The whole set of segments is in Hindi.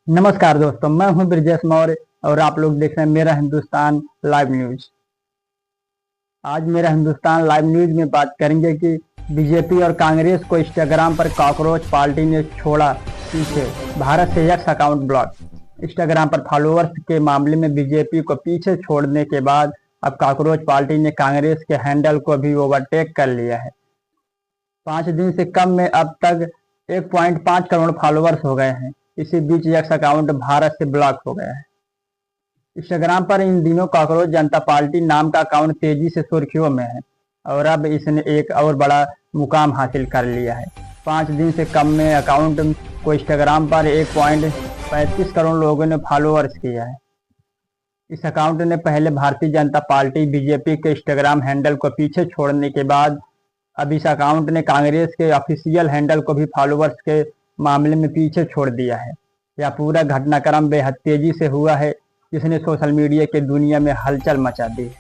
नमस्कार दोस्तों, मैं हूं ब्रजेश मौर्य और आप लोग देख रहे हैं मेरा हिंदुस्तान लाइव न्यूज। आज मेरा हिंदुस्तान लाइव न्यूज में बात करेंगे कि बीजेपी और कांग्रेस को इंस्टाग्राम पर कॉकरोच पार्टी ने छोड़ा पीछे, भारत से एक्स अकाउंट ब्लॉक। इंस्टाग्राम पर फॉलोअर्स के मामले में बीजेपी को पीछे छोड़ने के बाद अब कॉकरोच पार्टी ने कांग्रेस के हैंडल को भी ओवरटेक कर लिया है। 5 दिन से कम में अब तक 1.5 करोड़ फॉलोअर्स हो गए हैं। इसी बीच एक्स अकाउंट भारत से ब्लॉक हो गया है। इंस्टाग्राम पर इन दिनों कॉकरोच जनता पार्टी नाम का अकाउंट तेजी से सुर्खियों में है और अब इसने एक और बड़ा मुकाम हासिल कर लिया है। 5 दिन से कम में अकाउंट को इंस्टाग्राम पर 1.35 करोड़ लोगों ने फॉलोअर्स किया है। इस अकाउंट ने पहले भारतीय जनता पार्टी बीजेपी के इंस्टाग्राम हैंडल को पीछे छोड़ने के बाद अब इस अकाउंट ने कांग्रेस के ऑफिशियल हैंडल को भी फॉलोअर्स के मामले में पीछे छोड़ दिया है। यह पूरा घटनाक्रम बेहद तेजी से हुआ है, जिसने सोशल मीडिया की दुनिया में हलचल मचा दी है।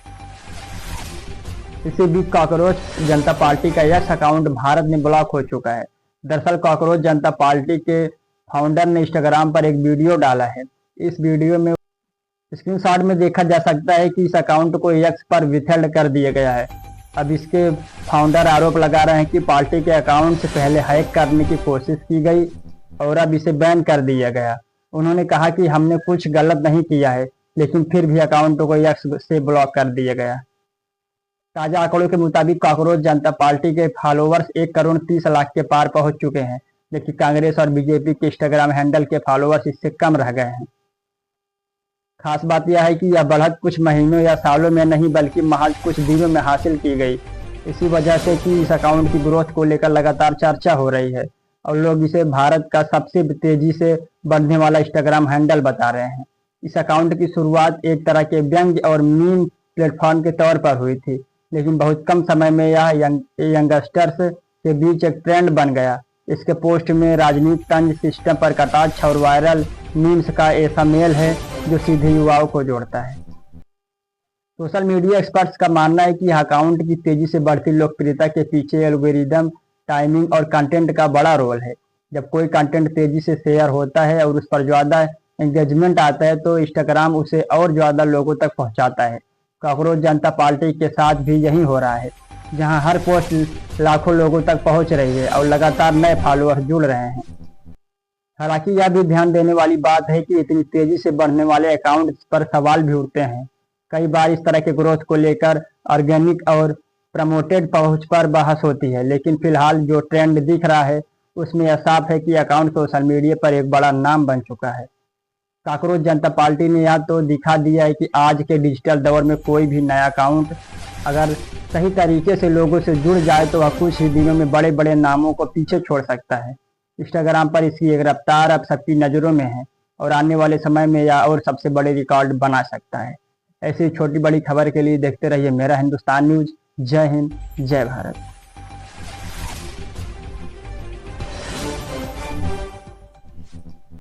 इसी बीच कॉकरोच जनता पार्टी का यह अकाउंट भारत में ब्लॉक हो चुका है। दरअसल कॉकरोच जनता पार्टी के फाउंडर ने इंस्टाग्राम पर एक वीडियो डाला है। इस वीडियो में स्क्रीनशॉट में देखा जा सकता है कि इस अकाउंट को एक्स पर विथेल्ड कर दिया गया है। अब इसके फाउंडर आरोप लगा रहे हैं कि पार्टी के अकाउंट से पहले हैक करने की कोशिश की गई और अब इसे बैन कर दिया गया। उन्होंने कहा कि हमने कुछ गलत नहीं किया है, लेकिन फिर भी अकाउंट को एक्स से ब्लॉक कर दिया गया। ताजा आंकड़ों के मुताबिक कॉकरोच जनता पार्टी के फॉलोअर्स 1.30 करोड़ के पार पहुंच चुके हैं, लेकिन कांग्रेस और बीजेपी के इंस्टाग्राम हैंडल के फॉलोअर्स इससे कम रह गए हैं। खास बात यह है कि यह बढ़त कुछ महीनों या सालों में नहीं, बल्कि महज कुछ दिनों में हासिल की गई। इसी वजह से कि इस अकाउंट की ग्रोथ को लेकर लगातार चर्चा हो रही है और लोग इसे भारत का सबसे तेजी से बढ़ने वाला इंस्टाग्राम हैंडल बता रहे हैं। इस अकाउंट की शुरुआत एक तरह के व्यंग्य और मीम प्लेटफॉर्म के तौर पर हुई थी, लेकिन बहुत कम समय में यह यंगस्टर्स के बीच एक ट्रेंड बन गया। इसके पोस्ट में राजनीति तंज, सिस्टम पर कटाक्ष और वायरल मीम्स का ऐसा मेल है जो सीधे युवाओं को जोड़ता है। सोशल मीडिया एक्सपर्ट्स का मानना है कि अकाउंट की तेजी से बढ़ती लोकप्रियता के पीछे एल्गोरिदम, टाइमिंग और कंटेंट का बड़ा रोल है। जब कोई कंटेंट तेजी से शेयर होता है और उस पर ज़्यादा एंगेजमेंट आता है तो इंस्टाग्राम उसे और ज़्यादा लोगों तक पहुंचाता है। कॉकरोच जनता पार्टी के साथ भी यही हो रहा है, जहां हर पोस्ट लाखों लोगों तक पहुंच रही है और लगातार नए फॉलोअर्स जुड़ रहे हैं। हालांकि यह भी ध्यान देने वाली बात है कि इतनी तेजी से बढ़ने वाले अकाउंट पर सवाल भी उठते हैं। कई बार इस तरह के ग्रोथ को लेकर ऑर्गेनिक और प्रमोटेड पहुंच पर बहस होती है, लेकिन फिलहाल जो ट्रेंड दिख रहा है उसमें यह साफ है कि अकाउंट सोशल मीडिया पर एक बड़ा नाम बन चुका है। कॉकरोच जनता पार्टी ने यह तो दिखा दिया है कि आज के डिजिटल दौर में कोई भी नया अकाउंट अगर सही तरीके से लोगों से जुड़ जाए तो वह कुछ ही दिनों में बड़े बड़े नामों को पीछे छोड़ सकता है। इंस्टाग्राम पर इसकी एक रफ्तार अब सबकी नज़रों में है और आने वाले समय में यह और सबसे बड़े रिकॉर्ड बना सकता है। ऐसी छोटी बड़ी खबर के लिए देखते रहिए मेरा हिंदुस्तान न्यूज। जय हिंद, जय भारत।